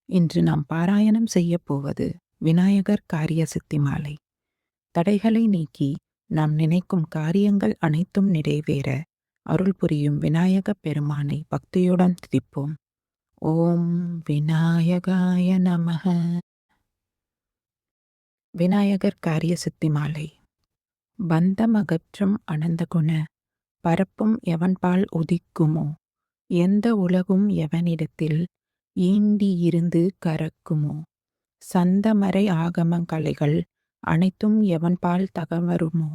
இன்று நாம் பாராயணம் செய்யப் போவது விநாயகர் காரிய சித்தி மாலை. தடைகளை நீக்கி நாம் நினைக்கும் காரியங்கள் அனைத்தும் நிறைவேற அருள் புரியும் விநாயகப் பெருமானை பக்தியுடன் துதிப்போம். ஓம் விநாயகாய நமக. விநாயகர் காரிய சித்தி மாலை. பந்தமகற்றும் அனந்த குண பரப்பும் எவன்பால் உதிக்குமோ, எந்த உலகும் எவனிடத்தில் ஈண்டி இருந்து கரக்குமோ, சந்தமறை ஆகமங்கலைகள் அனைத்தும் எவன்பால் தகவருமோ,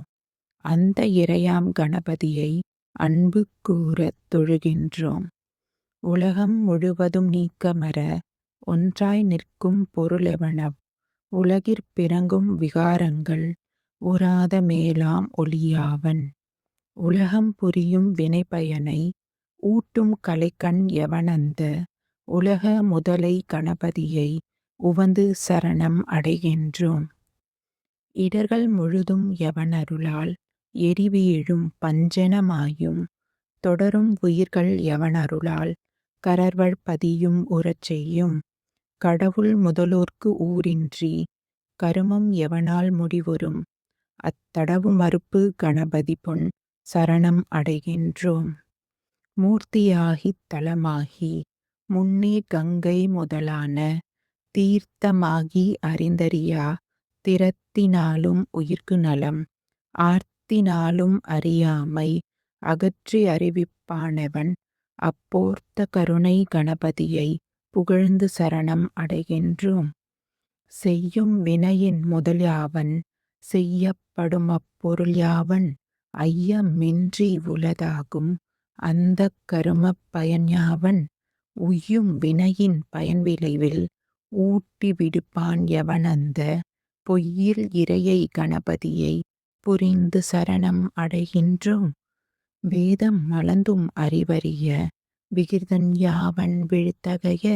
அந்த இறையாம் கணபதியை அன்பு கூறத் தொழுகின்றோம். உலகம் முழுவதும் நீக்கமற ஒன்றாய் நிற்கும் பொருளெவனவ் உலகிற் பிறங்கும் விகாரங்கள் உறாத மேலாம் ஒளியாவன். உலகம் புரியும் வினைப்பயனை ஊட்டும் கலைக்கண் எவனந்த உலக முதலை கணபதியை உவந்து சரணம் அடைகின்றோம். இடர்கள் முழுதும் எவனருளால் எரிவீழும் பஞ்சனமாயும், தொடரும் உயிர்கள் எவனருளால் கரர்வள் பதியும் உறச் செய்யும், கடவுள் முதலோர்க்கு ஊரின்றி கருமம் எவனால் முடிவுறும், அத்தடவு மறுப்பு கணபதி பொன் சரணம் அடைகின்றோம். மூர்த்தியாகித் தலமாகி முன்னே கங்கை முதலான தீர்த்தமாகி அறிந்தறியா திறத்தினாலும் உயிர்க்கு நலம் ஆர்த்தினாலும் அறியாமை அகற்றி அறிவிப்பானவன் அப்போர்த்த கருணை கணபதியை புகழ்ந்து சரணம் அடைகின்றோம். செய்யும் வினையின் முதல்யாவன் செய்யப்படும் அப்பொருள் யாவன் ஐயமின்றி உளதாகும் அந்தக் கருமப் பயன் யாவன் உய்யும் வினையின் பயன் விளைவில் ஊட்டி விடுப்பான் எவனந்த பொய்யில் இறையை கணபதியை புரிந்து சரணம் அடைகின்றோம். வேதம் மலர்ந்தும் அறிவறிய விகிர்தன் யாவன் விழுத்தகைய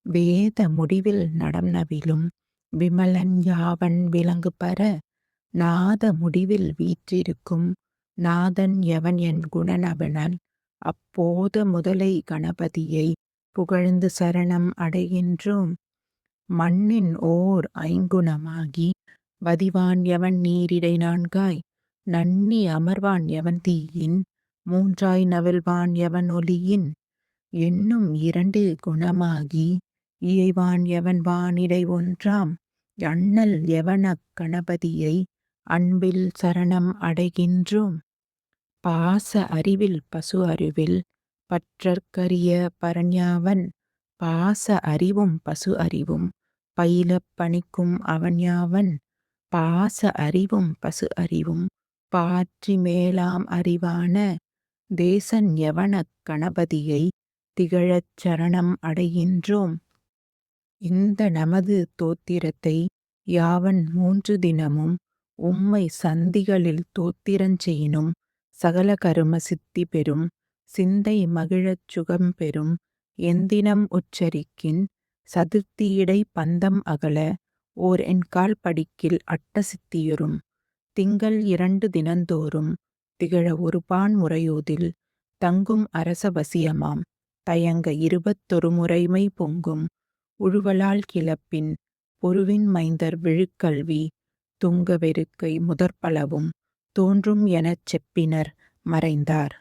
வேத முடிவில் நடம் நவிலும் விமலன் யாவன் விலங்கு பர நாத முடிவில் வீற்றிருக்கும் நாதன் எவன் என் குணநபனன் அப்போத முதலை கணபதியை புகழ்ந்து சரணம் அடைகின்றோம். மண்ணின் ஓர் ஐங்குணமாகி வதிவான் எவன் நீரிடை நான்காய் நன்னி அமர்வான் எவன் தீயின் மூன்றாய் நவில்வான் எவன் ஒளியின் என்னும் இரண்டு குணமாகி இயைவான் எவன் வானிடை ஒன்றாம் அண்ணல் எவனக் கணபதியை அன்பில் சரணம் அடைகின்றோம். பாச அறிவில் பசு அறிவில் பற்றற்கரிய பரன்யாவன் பாச அறிவும் பசு அறிவும் பயிலப் பணிக்கும் அவன் யாவன் பாச அறிவும் பசு அறிவும் பாற்றி மேலாம் அறிவான தேசன் எவனக் கணபதியை திகழச் சரணம் அடைகின்றோம். இந்த நமது தோத்திரத்தை யாவன் 3 தினமும் உம்மை சந்திகளில் தோத்திரஞ்செயினும் சகல கரும சித்தி பெறும் சிந்தை மகிழச் சுகம் பெறும் எந்தினம் உச்சரிக்கின் சதுர்த்தியிடை பந்தம் அகல ஓர் எண்கால் படிக்கில் அட்ட சித்தியுறும். திங்கள் 2 தினந்தோறும் திகழ ஒருபான் முறையோதில் தங்கும் அரச வசியமாம் தயங்க 21 முறைமை பொங்கும் உழுவலால் கிளப்பின் பொருவின் மைந்தர் விழுக்கல்வி துங்க வெறுக்கை முதற்பலவும் தோன்றும் எனச் செப்பினர் மறைந்தார்.